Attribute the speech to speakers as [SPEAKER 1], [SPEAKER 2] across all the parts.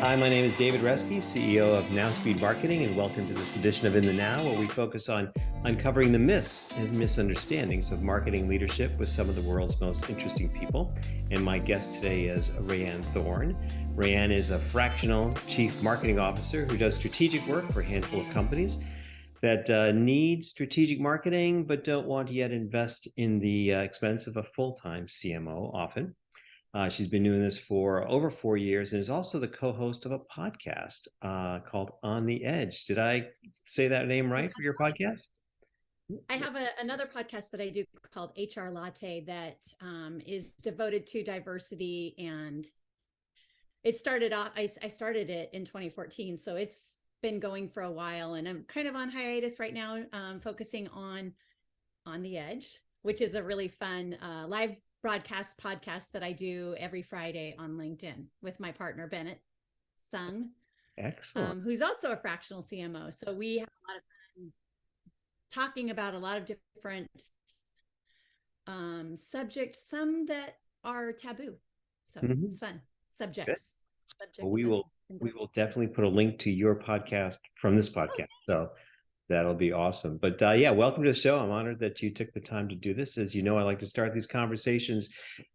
[SPEAKER 1] Hi, my name is David Reske, CEO of Nowspeed Marketing, and welcome to this edition of In the Now, where we focus on uncovering the myths and misunderstandings of marketing leadership with some of the world's most interesting people. And my guest today is Rayanne Thorn. Rayanne is a fractional chief marketing officer who does strategic work for a handful of companies that need strategic marketing but don't want to yet invest in the expense of a full-time CMO often. She's been doing this for over 4 years and is also the co-host of a podcast called On the Edge. Did I say that name right for your podcast?
[SPEAKER 2] I have another podcast that I do called HR Latte that is devoted to diversity, and it started off. I started it in 2014, so it's been going for a while, and I'm kind of on hiatus right now, focusing on the Edge, which is a really fun live broadcast podcast that I do every Friday on LinkedIn with my partner Bennett Sung,
[SPEAKER 1] Excellent.
[SPEAKER 2] who's also a fractional CMO. So we have a lot of fun talking about a lot of different subjects, some that are taboo. So it's fun. Subjects.
[SPEAKER 1] Well, we will definitely put a link to your podcast from this podcast. So that'll be awesome. But yeah, welcome to the show. I'm honored that you took the time to do this. As you know, I like to start these conversations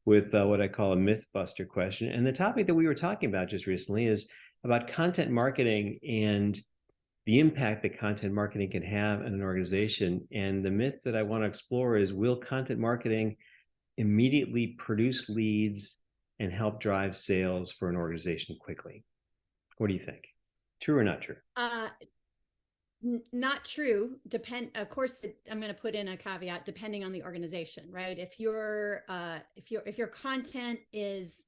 [SPEAKER 1] with what I call a myth buster question. And the topic that we were talking about just recently is about content marketing and the impact that content marketing can have in an organization. And the myth that I want to explore is, will content marketing immediately produce leads and help drive sales for an organization quickly? What do you think? True or not true?
[SPEAKER 2] Not true. Of course, I'm going to put in a caveat, depending on the organization, right? If your content is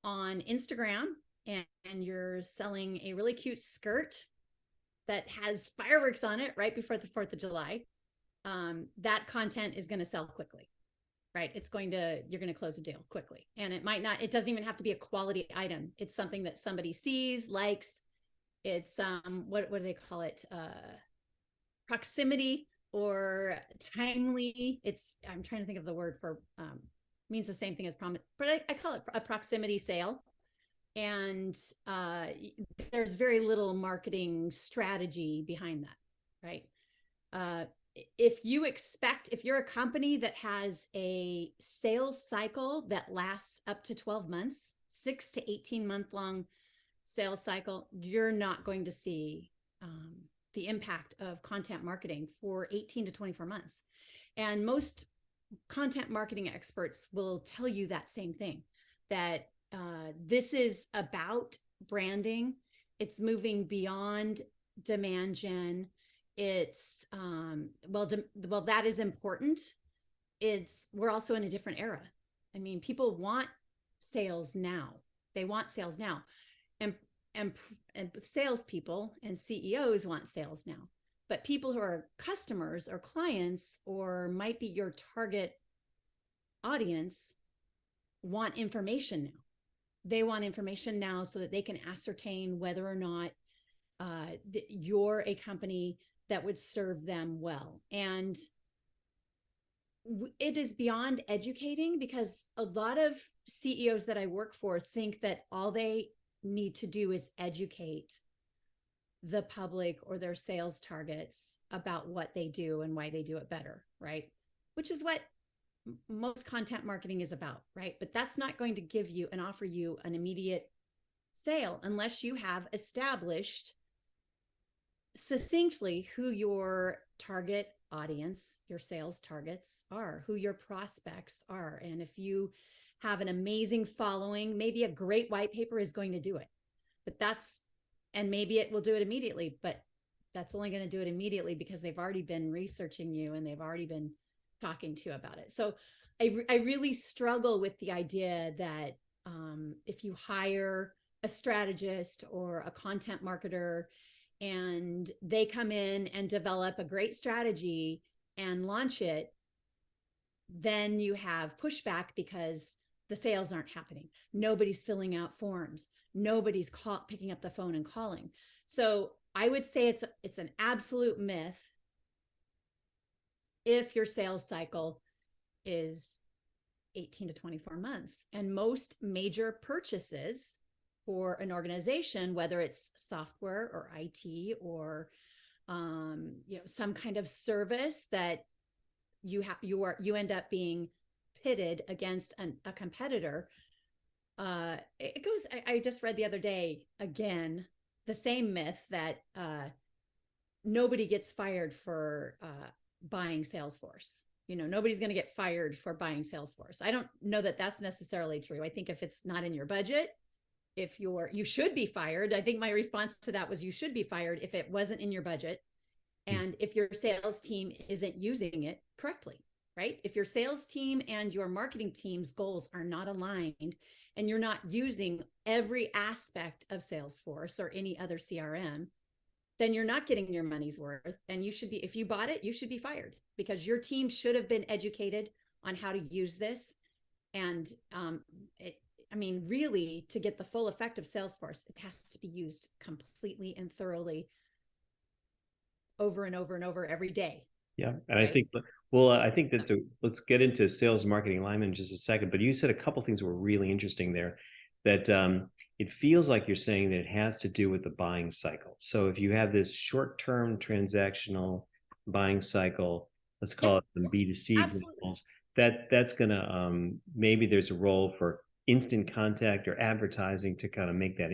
[SPEAKER 2] on Instagram and you're selling a really cute skirt that has fireworks on it right before the 4th of July, that content is going to sell quickly, right? You're going to close a deal quickly. And it doesn't even have to be a quality item. It's something that somebody sees, likes. It's what do they call it? Proximity or timely. I'm trying to think of the word for means the same thing as promise, but I call it a proximity sale. And there's very little marketing strategy behind that, right? If you're a company that has a sales cycle that lasts up to 12 months, 6 to 18 month long sales cycle, you're not going to see the impact of content marketing for 18 to 24 months. And most content marketing experts will tell you that same thing, that this is about branding. It's moving beyond demand gen. It's that is important. We're also in a different era. I mean, people want sales now. They want sales now. And salespeople and CEOs want sales now, but people who are customers or clients or might be your target audience want information now. They want information now so that they can ascertain whether or not you're a company that would serve them well. And it is beyond educating, because a lot of CEOs that I work for think that all they need to do is educate the public or their sales targets about what they do and why they do it better, right? Which is what most content marketing is about, right? But that's not going to give you and offer you an immediate sale unless you have established succinctly who your target audience, your sales targets are, who your prospects are. And if you have an amazing following, maybe a great white paper is going to do it. And maybe it will do it immediately, but that's only going to do it immediately because they've already been researching you and they've already been talking to you about it. So I really struggle with the idea that if you hire a strategist or a content marketer and they come in and develop a great strategy and launch it, then you have pushback because the sales aren't happening. Nobody's filling out forms. Nobody's picking up the phone and calling. So I would say it's an absolute myth if your sales cycle is 18 to 24 months. And most major purchases for an organization, whether it's software or IT or some kind of service that you end up being pitted against a competitor. It goes. I just read the other day again the same myth that nobody gets fired for buying Salesforce. Nobody's going to get fired for buying Salesforce. I don't know that that's necessarily true. I think if it's not in your budget, you should be fired. I think my response to that was you should be fired if it wasn't in your budget and if your sales team isn't using it correctly, right? If your sales team and your marketing team's goals are not aligned and you're not using every aspect of Salesforce or any other CRM, then you're not getting your money's worth. And if you bought it, you should be fired because your team should have been educated on how to use this. And really, to get the full effect of Salesforce, it has to be used completely and thoroughly over and over and over every day.
[SPEAKER 1] Yeah. And
[SPEAKER 2] right?
[SPEAKER 1] I think let's get into sales marketing alignment in just a second, but you said a couple things were really interesting there that it feels like you're saying that it has to do with the buying cycle. So if you have this short-term transactional buying cycle, let's call it some B2C examples, that's going to, maybe there's a role for instant contact or advertising to kind of make that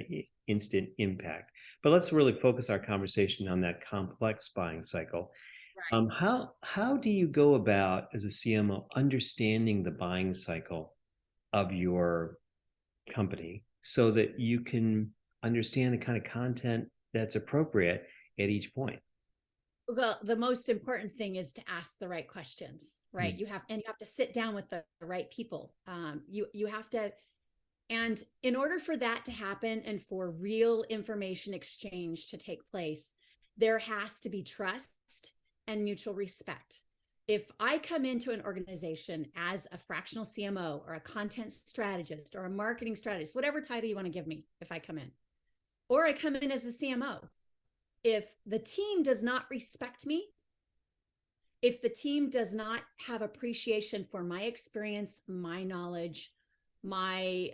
[SPEAKER 1] instant impact. But let's really focus our conversation on that complex buying cycle.
[SPEAKER 2] Right.
[SPEAKER 1] How do you go about, as a CMO, understanding the buying cycle of your company so that you can understand the kind of content that's appropriate at each point?
[SPEAKER 2] Well, the most important thing is to ask the right questions, right? You have to sit down with the right people. You have to, and in order for that to happen and for real information exchange to take place, there has to be trust and mutual respect. If I come into an organization as a fractional CMO or a content strategist or a marketing strategist, whatever title you want to give me, if I come in, or I come in as the CMO, if the team does not respect me, if the team does not have appreciation for my experience, my knowledge, my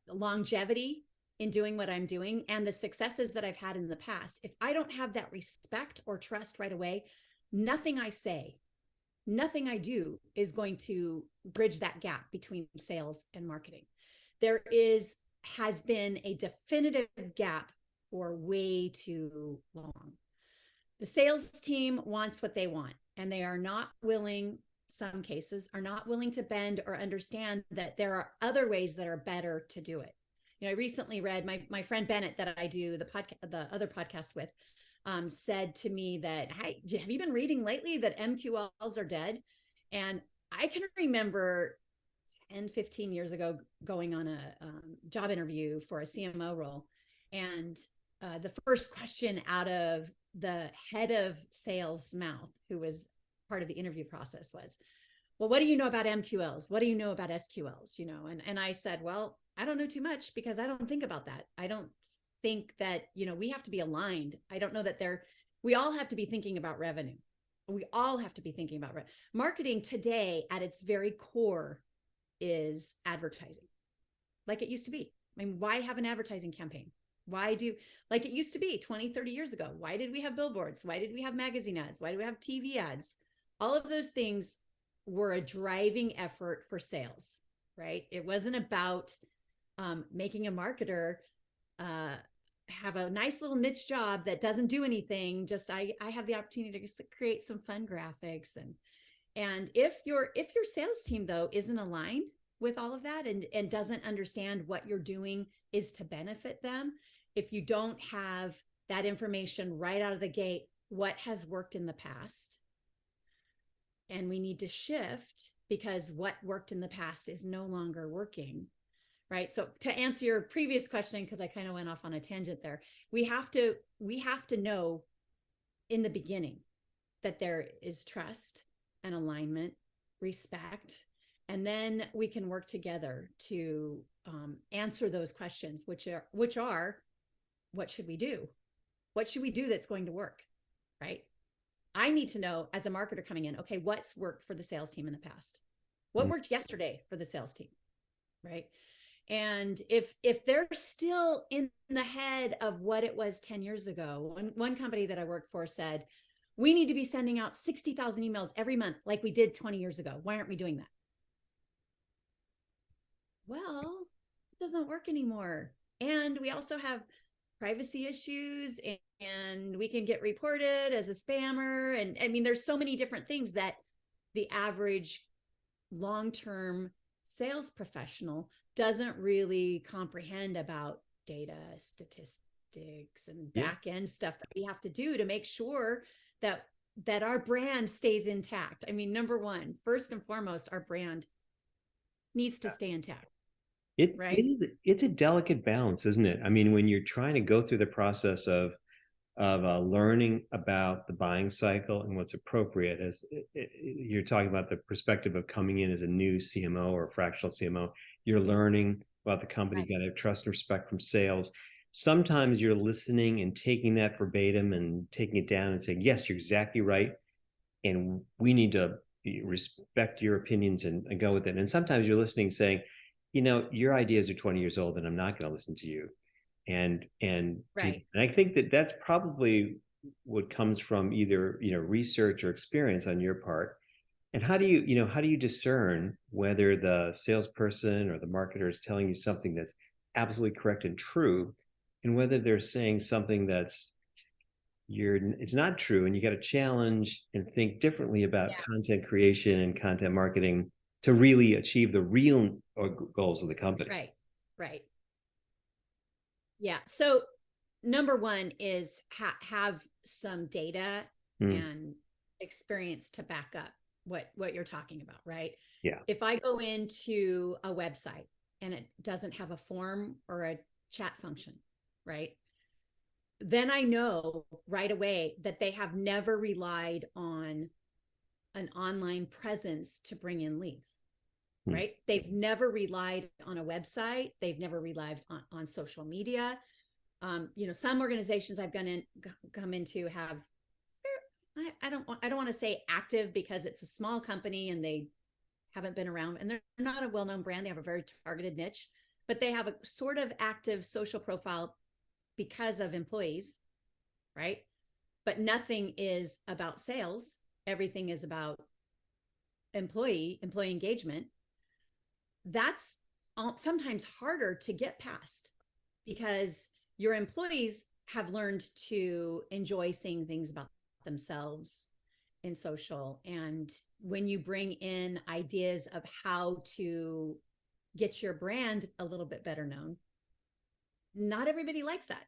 [SPEAKER 2] longevity in doing what I'm doing, and the successes that I've had in the past, if I don't have that respect or trust right away, nothing I say, nothing I do is going to bridge that gap between sales and marketing. There has been a definitive gap for way too long. The sales team wants what they want, and they are not willing, some cases, are not willing to bend or understand that there are other ways that are better to do it. I recently read my friend Bennett that I do the other podcast with, said to me that, hey, have you been reading lately that MQLs are dead? And I can remember 10, 15 years ago going on a job interview for a CMO role. And the first question out of the head of sales mouth, who was part of the interview process, was, well, what do you know about MQLs? What do you know about SQLs? And I said, well, I don't know too much because I don't think about that. I don't think that, we have to be aligned. I don't know that we all have to be thinking about revenue. We all have to be thinking about marketing today at its very core is advertising, like it used to be. I mean, why have an advertising campaign? Like it used to be 20, 30 years ago? Why did we have billboards? Why did we have magazine ads? Why do we have TV ads? All of those things were a driving effort for sales, right? It wasn't about making a marketer have a nice little niche job that doesn't do anything. Just I have the opportunity to create some fun graphics, and if your sales team though isn't aligned with all of that and doesn't understand what you're doing is to benefit them, if you don't have that information right out of the gate, what has worked in the past, and we need to shift because what worked in the past is no longer working. Right. So to answer your previous question, because I kind of went off on a tangent there, we have to know in the beginning that there is trust and alignment, respect, and then we can work together to answer those questions, which are, what should we do? What should we do that's going to work? Right. I need to know as a marketer coming in, okay, what's worked for the sales team in the past? What worked yesterday for the sales team? Right. And if they're still in the head of what it was 10 years ago, one company that I worked for said, we need to be sending out 60,000 emails every month like we did 20 years ago. Why aren't we doing that? Well, it doesn't work anymore. And we also have privacy issues, and we can get reported as a spammer. And I mean, there's so many different things that the average long-term sales professional doesn't really comprehend about data, statistics, and back end stuff that we have to do to make sure that our brand stays intact. I mean, number one, first and foremost, our brand needs to stay intact. Right?
[SPEAKER 1] It's a delicate balance, isn't it? I mean, when you're trying to go through the process of learning about the buying cycle and what's appropriate, as you're talking about the perspective of coming in as a new CMO or a fractional CMO, you're learning about the company.
[SPEAKER 2] Right.
[SPEAKER 1] You got to have trust and respect from sales. Sometimes you're listening and taking that verbatim and taking it down and saying, yes, you're exactly right, and we need to respect your opinions and go with it. And sometimes you're listening, saying, your ideas are 20 years old, and I'm not going to listen to you. And
[SPEAKER 2] Right.
[SPEAKER 1] I think that that's probably what comes from either research or experience on your part. And how do you discern whether the salesperson or the marketer is telling you something that's absolutely correct and true, and whether they're saying something that's it's not true, and you got to challenge and think differently about content creation and content marketing to really achieve the real goals of the company.
[SPEAKER 2] Right. Right. Yeah. So number one is have some data and experience to back up what you're talking about, right?
[SPEAKER 1] Yeah.
[SPEAKER 2] If I go into a website and it doesn't have a form or a chat function, right? Then I know right away that they have never relied on an online presence to bring in leads, right? They've never relied on a website. They've never relied on social media. Some organizations I've come into have, I don't want to say active, because it's a small company and they haven't been around, and they're not a well-known brand. They have a very targeted niche, but they have a sort of active social profile because of employees, right? But nothing is about sales. Everything is about employee engagement. That's sometimes harder to get past, because your employees have learned to enjoy seeing things about themselves in social. And when you bring in ideas of how to get your brand a little bit better known, not everybody likes that,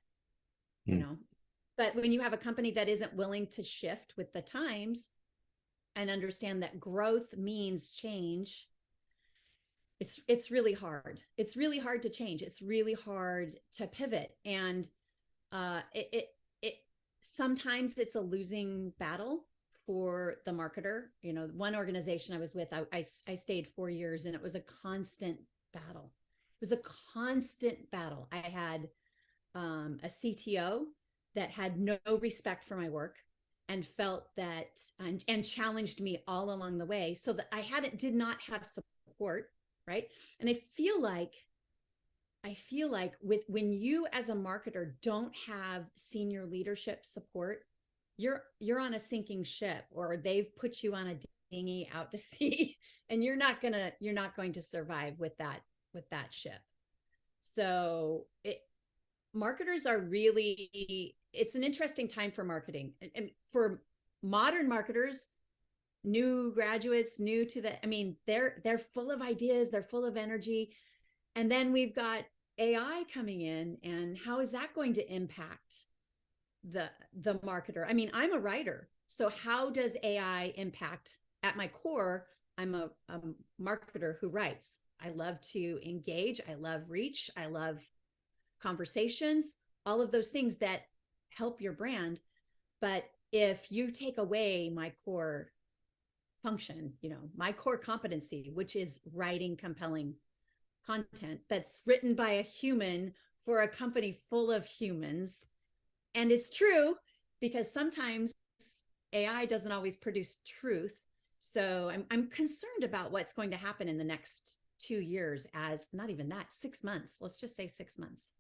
[SPEAKER 2] but when you have a company that isn't willing to shift with the times and understand that growth means change, it's really hard. It's really hard to change. It's really hard to pivot. And it sometimes it's a losing battle for the marketer. One organization I was with, I stayed 4 years, and it was a constant battle. It was a constant battle. I had a CTO that had no respect for my work and felt that and challenged me all along the way, so that I did not have support, right? And I feel like when you as a marketer don't have senior leadership support, you're on a sinking ship, or they've put you on a dinghy out to sea, and you're not going to survive with that ship. So marketers are really, it's an interesting time for marketing. And for modern marketers, new graduates, new to they're full of ideas, they're full of energy. And then we've got AI coming in, and how is that going to impact the marketer? I mean, I'm a writer, so how does AI impact? At my core, I'm a marketer who writes. I love to engage. I love reach. I love conversations, all of those things that help your brand. But if you take away my core function, my core competency, which is writing compelling content that's written by a human for a company full of humans. And it's true, because sometimes AI doesn't always produce truth. So I'm concerned about what's going to happen in the next 2 years as not even that, 6 months. Let's just say 6 months.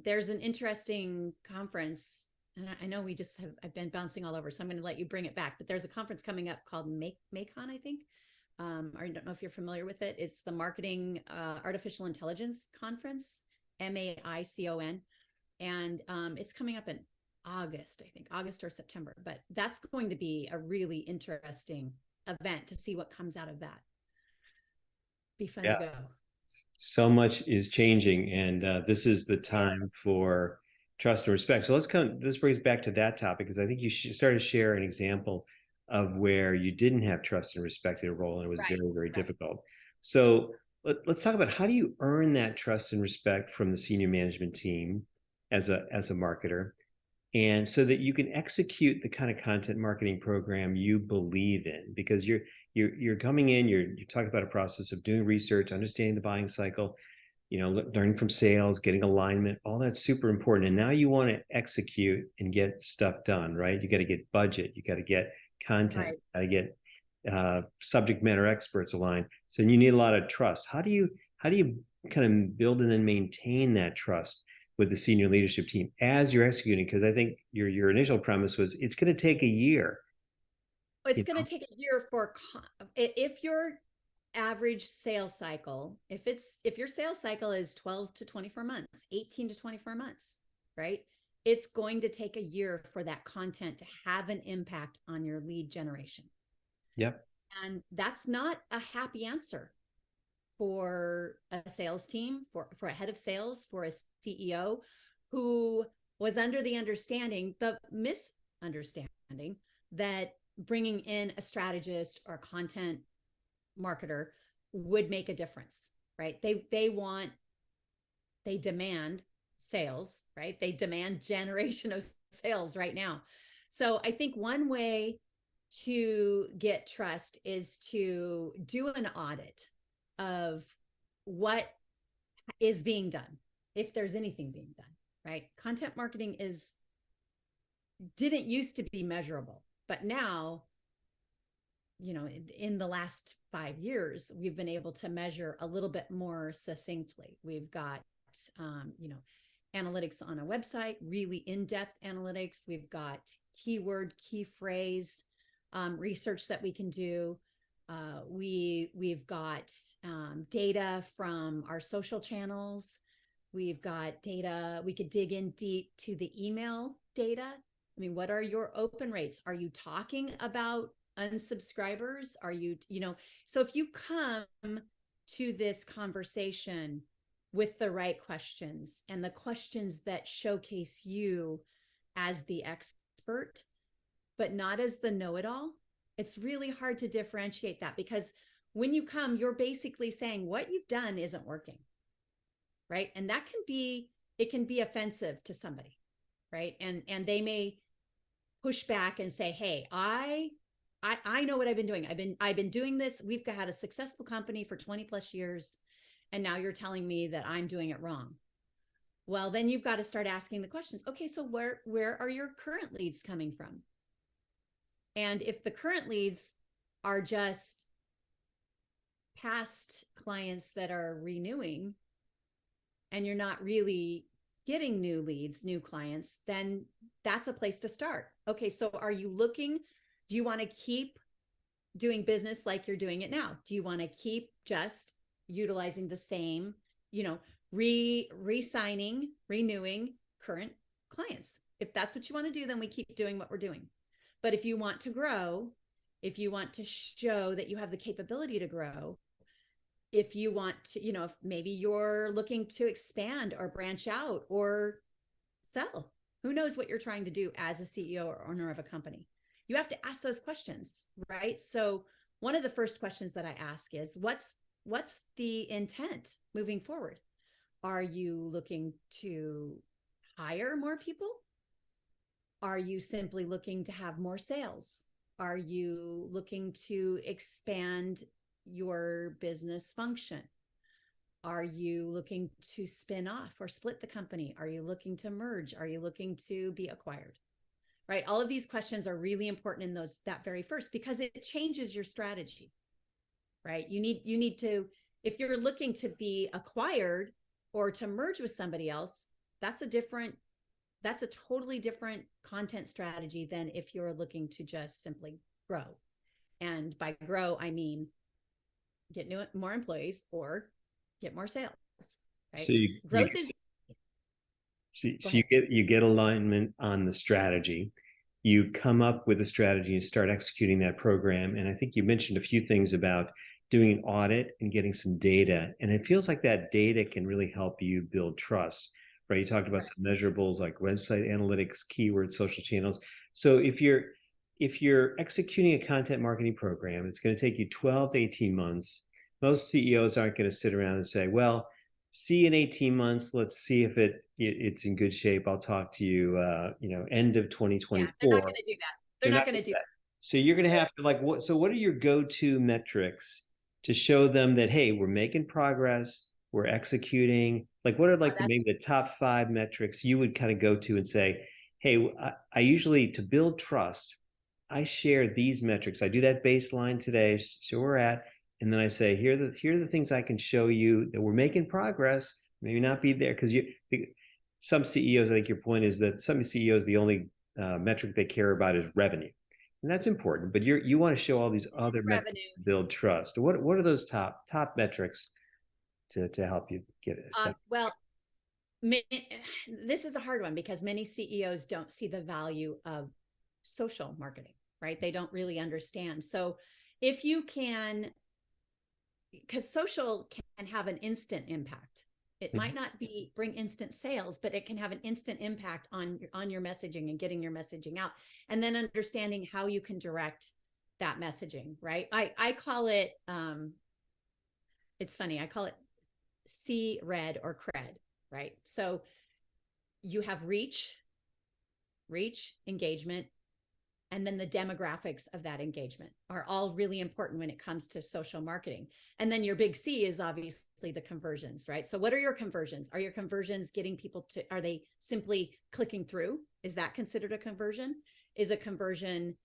[SPEAKER 2] There's an interesting conference, and I know I've been bouncing all over, so I'm going to let you bring it back. But there's a conference coming up called Macon, I think. I don't know if you're familiar with it. It's the Marketing Artificial Intelligence Conference, MAICON, and it's coming up in August, I think, August or September. But that's going to be a really interesting event to see what comes out of that. Be fun to go.
[SPEAKER 1] So much is changing, and this is the time for trust and respect. So this brings back to that topic, because I think you started to share an example of where you didn't have trust and respect in a role, and it was very, very difficult. So let's talk about, how do you earn that trust and respect from the senior management team as a marketer, and so that you can execute the kind of content marketing program you believe in, because you're coming in, you're talking about a process of doing research, understanding the buying cycle, learning from sales, getting alignment, all that's super important. And now you want to execute and get stuff done, right? You got to get budget, you got to get content, got to get subject matter experts aligned. So you need a lot of trust. How do you kind of build and then maintain that trust with the senior leadership team as you're executing? Because I think your initial premise was it's going to take a year.
[SPEAKER 2] It's going to take a year if your average sales cycle, if your sales cycle is 12 to 24 months, 18 to 24 months, right? It's going to take a year for that content to have an impact on your lead generation.
[SPEAKER 1] Yep.
[SPEAKER 2] And that's not a happy answer for a sales team, for a head of sales, for a CEO who was under the misunderstanding that bringing in a strategist or content marketer would make a difference, right? They demand sales, right? They demand generation of sales right now. So I think one way to get trust is to do an audit of what is being done, if there's anything being done, right? Content marketing didn't used to be measurable, but now, in the last 5 years, we've been able to measure a little bit more succinctly. We've got, analytics on a website, really in-depth analytics. We've got keyword, key phrase research that we can do. We've got data from our social channels. We've got data. We could dig in deep to the email data. I mean, what are your open rates? Are you talking about unsubscribers? Are you, so if you come to this conversation with the right questions and the questions that showcase you as the expert, but not as the know-it-all, it's really hard to differentiate that, because when you come, you're basically saying what you've done isn't working, right? And that it can be offensive to somebody, right? And they may push back and say, hey, I know what I've been doing. I've been doing this. We've had a successful company for 20 plus years. And now you're telling me that I'm doing it wrong. Well, then you've got to start asking the questions. Okay, so where are your current leads coming from? And if the current leads are just past clients that are renewing, and you're not really getting new leads, new clients, then that's a place to start. Okay, so do you want to keep doing business like you're doing it now? Do you want to keep just utilizing the same, re-signing, renewing current clients? If that's what you want to do, then we keep doing what we're doing. But if you want to grow, if you want to show that you have the capability to grow, if you want to, if maybe you're looking to expand or branch out or sell, who knows what you're trying to do as a CEO or owner of a company, you have to ask those questions, right? So one of the first questions that I ask is, what's the intent moving forward? Are you looking to hire more people? Are you simply looking to have more sales? Are you looking to expand your business function? Are you looking to spin off or split the company? Are you looking to merge? Are you looking to be acquired? Right? All of these questions are really important in that very first, because it changes your strategy, right? You need to If you're looking to be acquired or to merge with somebody else, that's a totally different content strategy than if you're looking to just simply grow. And by grow, I mean get more employees or get more sales, right?
[SPEAKER 1] So
[SPEAKER 2] Growth is, go
[SPEAKER 1] you
[SPEAKER 2] ahead.
[SPEAKER 1] get alignment on the strategy. You come up with a strategy and start executing that program. And I think you mentioned a few things about doing an audit and getting some data. And it feels like that data can really help you build trust, right? You talked about some measurables like website analytics, keywords, social channels. So if you're executing a content marketing program, it's going to take you 12 to 18 months. Most CEOs aren't going to sit around and say, well, see in 18 months, let's see if it's in good shape. I'll talk to you, end of
[SPEAKER 2] Yeah, they're not
[SPEAKER 1] 2024.
[SPEAKER 2] going to do that. They're
[SPEAKER 1] They're
[SPEAKER 2] not
[SPEAKER 1] not
[SPEAKER 2] going
[SPEAKER 1] gonna
[SPEAKER 2] to do
[SPEAKER 1] do that. So you're going to have to what are your go-to metrics to show them that, hey, we're making progress, we're executing? Like, what are
[SPEAKER 2] that.
[SPEAKER 1] maybe the top 5 metrics you would kind of go to and say, hey, I usually, to build trust, I share these metrics. I do that baseline today, so we're at, and then I say, here are the things I can show you that we're making progress. Maybe not be there because some CEOs, I think your point is that some CEOs, the only metric they care about is revenue, and that's important. But you want to show all these other
[SPEAKER 2] It's
[SPEAKER 1] metrics
[SPEAKER 2] revenue.
[SPEAKER 1] to build trust. What are those top metrics to help you get it?
[SPEAKER 2] Well, this is a hard one because many CEOs don't see the value of social marketing, right? They don't really understand. So if you can, because social can have an instant impact. It might not bring instant sales, but it can have an instant impact on your messaging and getting your messaging out, and then understanding how you can direct that messaging, right? I call it, it's funny, I call it C-RED or CRED, right? So you have reach, engagement, and then the demographics of that engagement are all really important when it comes to social marketing. And then your big C is obviously the conversions, right? So what are your conversions? Are your conversions getting people to, are they simply clicking through? Is that considered a conversion? Is a conversion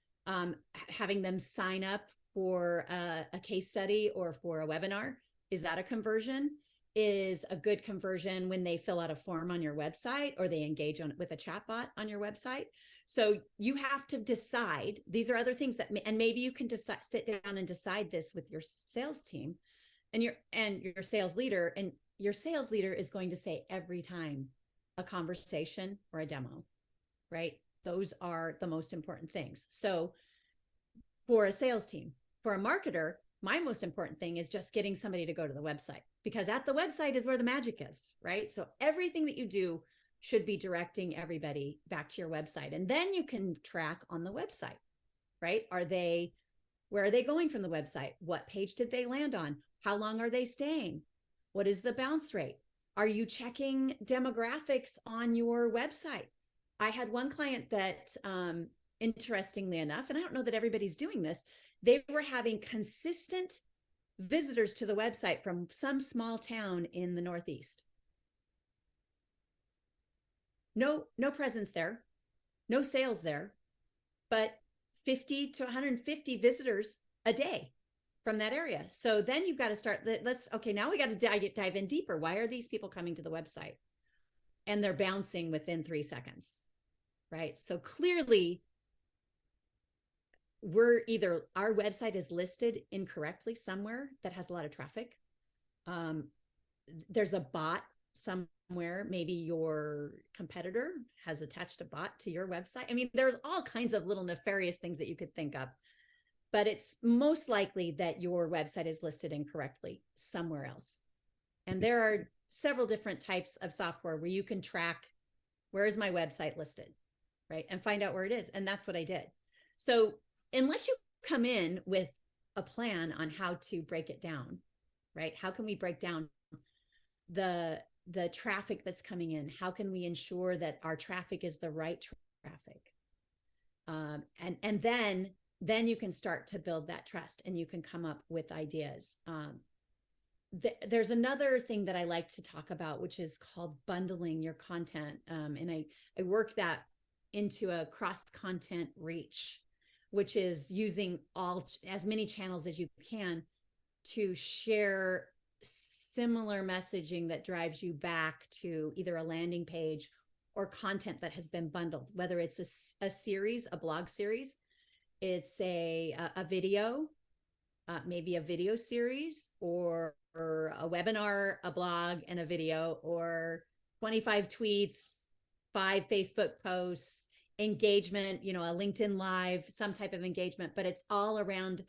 [SPEAKER 2] having them sign up for a case study or for a webinar? Is that a conversion? Is a good conversion when they fill out a form on your website or they engage with a chatbot on your website? So you have to decide. These are other things that, and maybe you can decide, sit down and decide this with your sales team and your sales leader. And your sales leader is going to say every time a conversation or a demo, right? Those are the most important things. So for a sales team, for a marketer, my most important thing is just getting somebody to go to the website, because at the website is where the magic is, right? So everything that you do should be directing everybody back to your website. And then you can track on the website, right? Where are they going from the website? What page did they land on? How long are they staying? What is the bounce rate? Are you checking demographics on your website? I had one client that, interestingly enough, and I don't know that everybody's doing this, they were having consistent visitors to the website from some small town in the Northeast. No presence there, no sales there, but 50 to 150 visitors a day from that area. So then you've got to start, now we got to dive in deeper. Why are these people coming to the website? And they're bouncing within 3 seconds, right? So clearly our website is listed incorrectly somewhere that has a lot of traffic. There's a bot somewhere. Maybe your competitor has attached a bot to your website. I mean, there's all kinds of little nefarious things that you could think of, but it's most likely that your website is listed incorrectly somewhere else. And there are several different types of software where you can track, where is my website listed, right? And find out where it is. And that's what I did. So unless you come in with a plan on how to break it down, right? How can we break down the traffic that's coming in? How can we ensure that our traffic is the right traffic? And then you can start to build that trust and you can come up with ideas. There's another thing that I like to talk about, which is called bundling your content. And I work that into a cross-content reach, which is using as many channels as you can to share similar messaging that drives you back to either a landing page or content that has been bundled, whether it's a series, a blog series, it's a video, maybe a video series, or a webinar, a blog, and a video, or 25 tweets, 5 Facebook posts, engagement, a LinkedIn Live, some type of engagement, but it's all around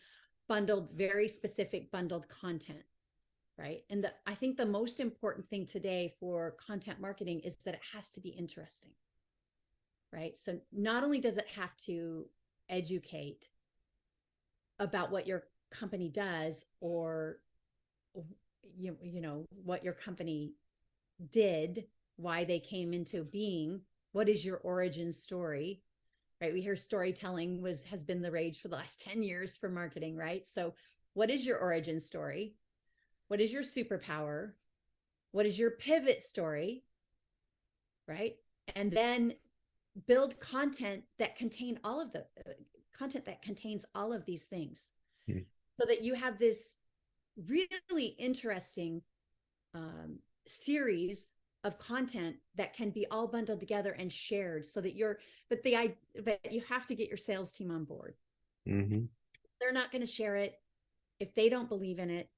[SPEAKER 2] bundled, very specific bundled content, right? And I think the most important thing today for content marketing is that it has to be interesting, right? So not only does it have to educate about what your company does, or what your company did, why they came into being, what is your origin story, right? We hear storytelling has been the rage for the last 10 years for marketing, right? So what is your origin story? What is your superpower? What is your pivot story, right? And then build content that contains all of these things, so that you have this really interesting series of content that can be all bundled together and shared, so that but you have to get your sales team on board.
[SPEAKER 1] Mm-hmm.
[SPEAKER 2] They're not going to share it if they don't believe in it,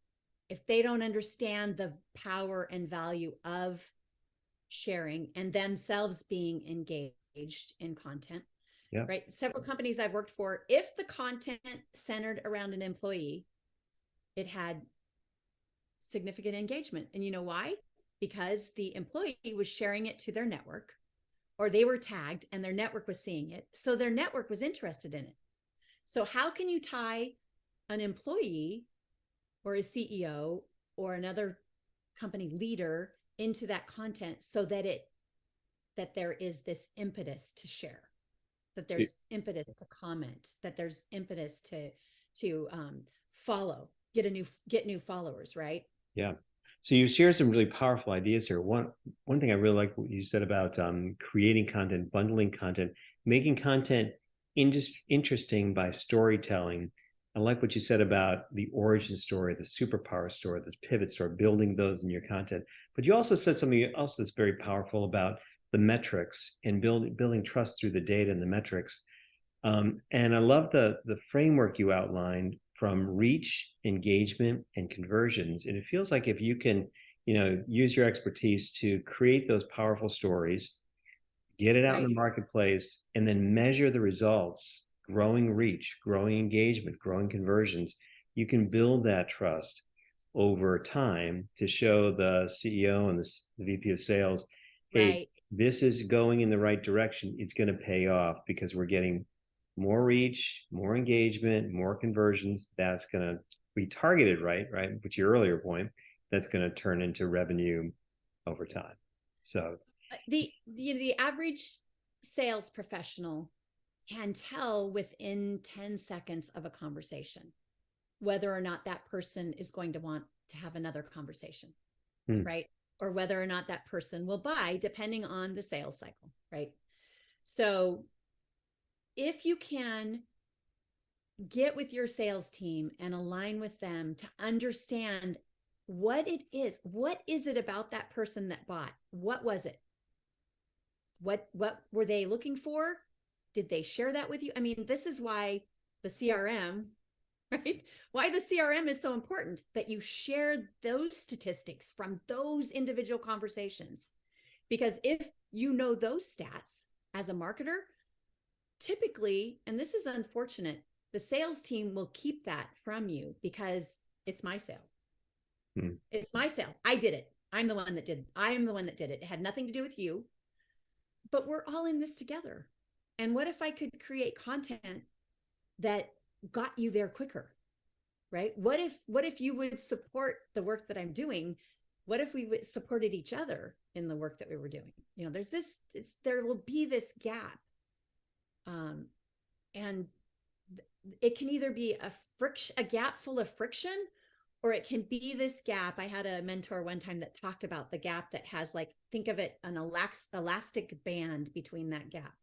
[SPEAKER 2] if they don't understand the power and value of sharing and themselves being engaged in content. Yeah. Right. Several companies I've worked for, if the content centered around an employee, it had significant engagement. And you know why? Because the employee was sharing it to their network, or they were tagged and their network was seeing it. So their network was interested in it. So how can you tie an employee or a CEO or another company leader into that content, so that there is this impetus to share, that there's impetus to comment, that there's impetus to follow, get new followers, right? Yeah.
[SPEAKER 1] So you share some really powerful ideas here. One thing I really like what you said about creating content, bundling content, making content interesting by storytelling. I like what you said about the origin story, the superpower story, the pivot story, building those in your content. But you also said something else that's very powerful about the metrics and building trust through the data and the metrics. And I love the framework you outlined, from reach, engagement, and conversions. And it feels like if you can, use your expertise to create those powerful stories, get it out in the marketplace, and then measure the results, growing reach, growing engagement, growing conversions, you can build that trust over time to show the CEO and the VP of sales, hey, this is going in the right direction. It's going to pay off because we're getting more reach, more engagement, more conversions. That's going to be targeted right? Which your earlier point, that's going to turn into revenue over time. So
[SPEAKER 2] the average sales professional can tell within 10 seconds of a conversation whether or not that person is going to want to have another conversation, right? Or whether or not that person will buy, depending on the sales cycle, right? So if you can get with your sales team and align with them to understand what is it about that person that bought? What was it? What were they looking for? Did they share that with you? I mean, this is why the CRM, right? Why the CRM is so important, that you share those statistics from those individual conversations. Because if you know those stats as a marketer, typically, and this is unfortunate, the sales team will keep that from you because it's my sale. It's my sale. I did it. I am the one that did it. It had nothing to do with you, but we're all in this together. And what if I could create content that got you there quicker, right? What if you would support the work that I'm doing? What if we supported each other in the work that we were doing? There will be this gap. And it can either be a gap full of friction, or it can be this gap. I had a mentor one time that talked about the gap that has, think of it, an elastic band between that gap.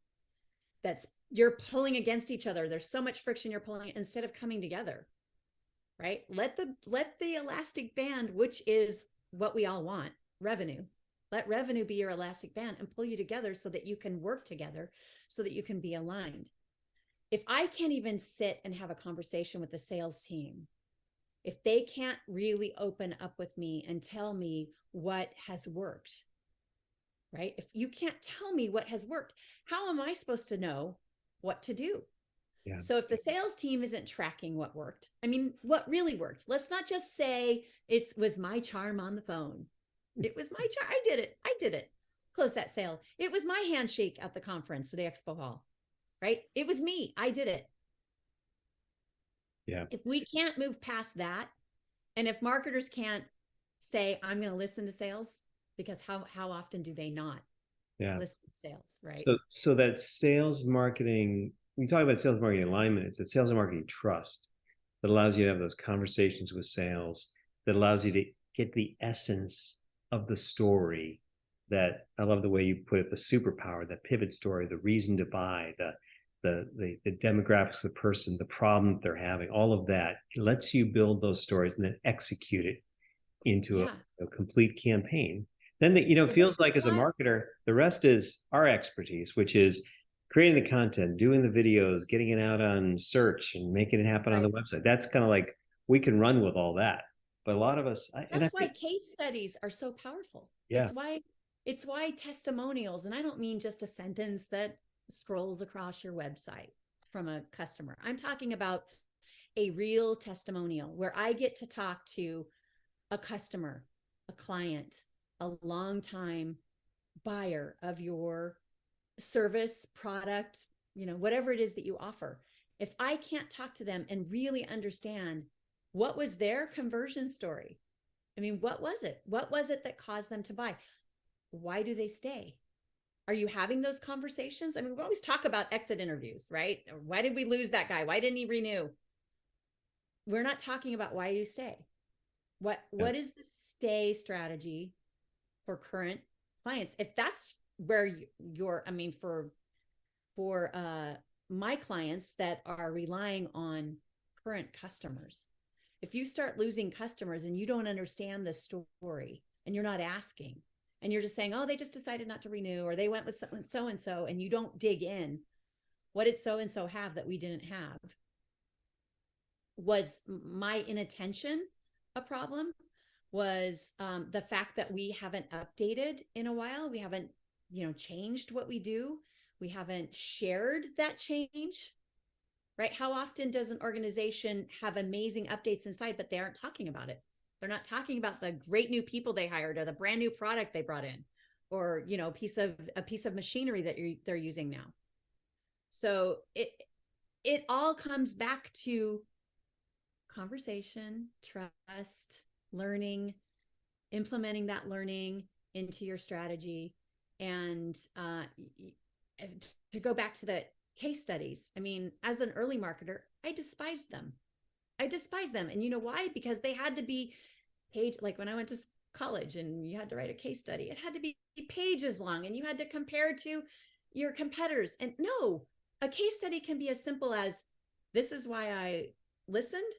[SPEAKER 2] You're pulling against each other. There's so much friction, you're pulling instead of coming together. right? Let the elastic band, which is what we all want, revenue. Let revenue be your elastic band and pull you together so that you can work together, so that you can be aligned. If I can't even sit and have a conversation with the sales team, if they can't really open up with me and tell me what has worked, right? If you can't tell me what has worked, how am I supposed to know what to do?
[SPEAKER 1] Yeah.
[SPEAKER 2] So if the sales team isn't tracking what worked, I mean, what really worked? Let's not just say it was my charm on the phone. It was my charm. I did it. Close that sale. It was my handshake at the conference or the expo hall, right? It was me. I did it.
[SPEAKER 1] Yeah.
[SPEAKER 2] If we can't move past that, and if marketers can't say, I'm going to listen to sales, because how often do they not listen to sales, right?
[SPEAKER 1] So that sales marketing, when you talk about sales marketing alignment, it's a sales and marketing trust that allows you to have those conversations with sales, that allows you to get the essence of the story. That, I love the way you put it, the superpower, the pivot story, the reason to buy, the demographics of the person, the problem that they're having, all of that. It lets you build those stories and then execute it into a complete campaign. Then it feels like as a marketer, the rest is our expertise, which is creating the content, doing the videos, getting it out on search and making it happen on the website. That's kind of like, we can run with all that. But a lot of us,
[SPEAKER 2] that's why case studies are so powerful.
[SPEAKER 1] Yeah.
[SPEAKER 2] It's why testimonials, and I don't mean just a sentence that scrolls across your website from a customer. I'm talking about a real testimonial where I get to talk to a customer, a client, a longtime buyer of your service, product, whatever it is that you offer. If I can't talk to them and really understand what was their conversion story, I mean, what was it? What was it that caused them to buy? Why do they stay? Are you having those conversations? I mean, we always talk about exit interviews, right? Why did we lose that guy? Why didn't he renew? We're not talking about why you stay. What is the stay strategy for current clients? If that's where for my clients that are relying on current customers, if you start losing customers and you don't understand the story and you're not asking and you're just saying, oh, they just decided not to renew, or they went with so-and-so, and you don't dig in, what did so-and-so have that we didn't have? Was my inattention a problem? Was the fact that we haven't updated in a while? We haven't, changed what we do. We haven't shared that change, right? How often does an organization have amazing updates inside, but they aren't talking about it? They're not talking about the great new people they hired or the brand new product they brought in, or, a piece of machinery that they're using now. So it all comes back to conversation, trust, learning, implementing that learning into your strategy. And to go back to the case studies, I mean, as an early marketer, I despised them. And you know why? Because they had to be like when I went to college and you had to write a case study, it had to be pages long and you had to compare to your competitors. And no, a case study can be as simple as, this is why I listened,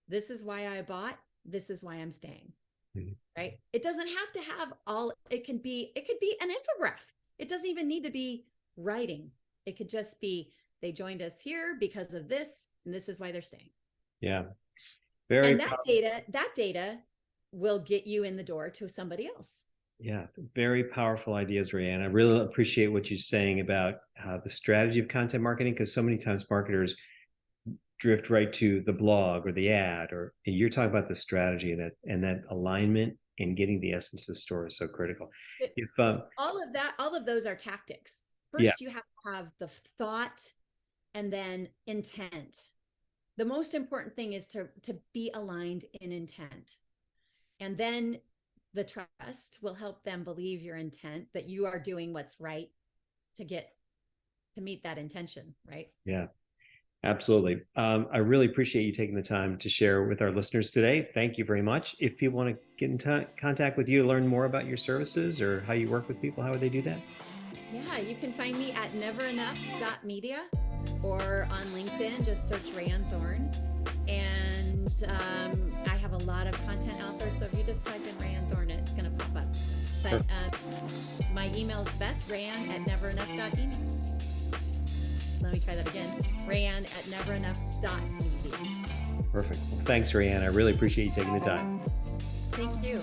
[SPEAKER 2] this is why I bought, this is why I'm staying. Right? It doesn't have to have it could be an infographic. It doesn't even need to be writing. It could just be, they joined us here because of this, and this is why they're staying.
[SPEAKER 1] Yeah.
[SPEAKER 2] And that data will get you in the door to somebody else.
[SPEAKER 1] Yeah, very powerful ideas, Rayanne. I really appreciate what you're saying about the strategy of content marketing, because so many times marketers drift right to the blog or the ad, or you're talking about the strategy, and that alignment and getting the essence of the story is so critical.
[SPEAKER 2] All of those are tactics. First, you have to have the thought and then intent. The most important thing is to be aligned in intent. And then the trust will help them believe your intent, that you are doing what's right to meet that intention, right?
[SPEAKER 1] Yeah, absolutely. I really appreciate you taking the time to share with our listeners today. Thank you very much. If people want to get in contact with you, learn more about your services or how you work with people, how would they do that?
[SPEAKER 2] Yeah, you can find me at neverenough.media or on LinkedIn, just search Rayanne Thorn. And And I have a lot of content out there. So if you just type in Rayanne Thorn, it's going to pop up. But my email is the best, rayanne@neverenough.me. Let me try that again. rayanne@neverenough.me.
[SPEAKER 1] Perfect. Well, thanks, Rayanne. I really appreciate you taking the time.
[SPEAKER 2] Thank you.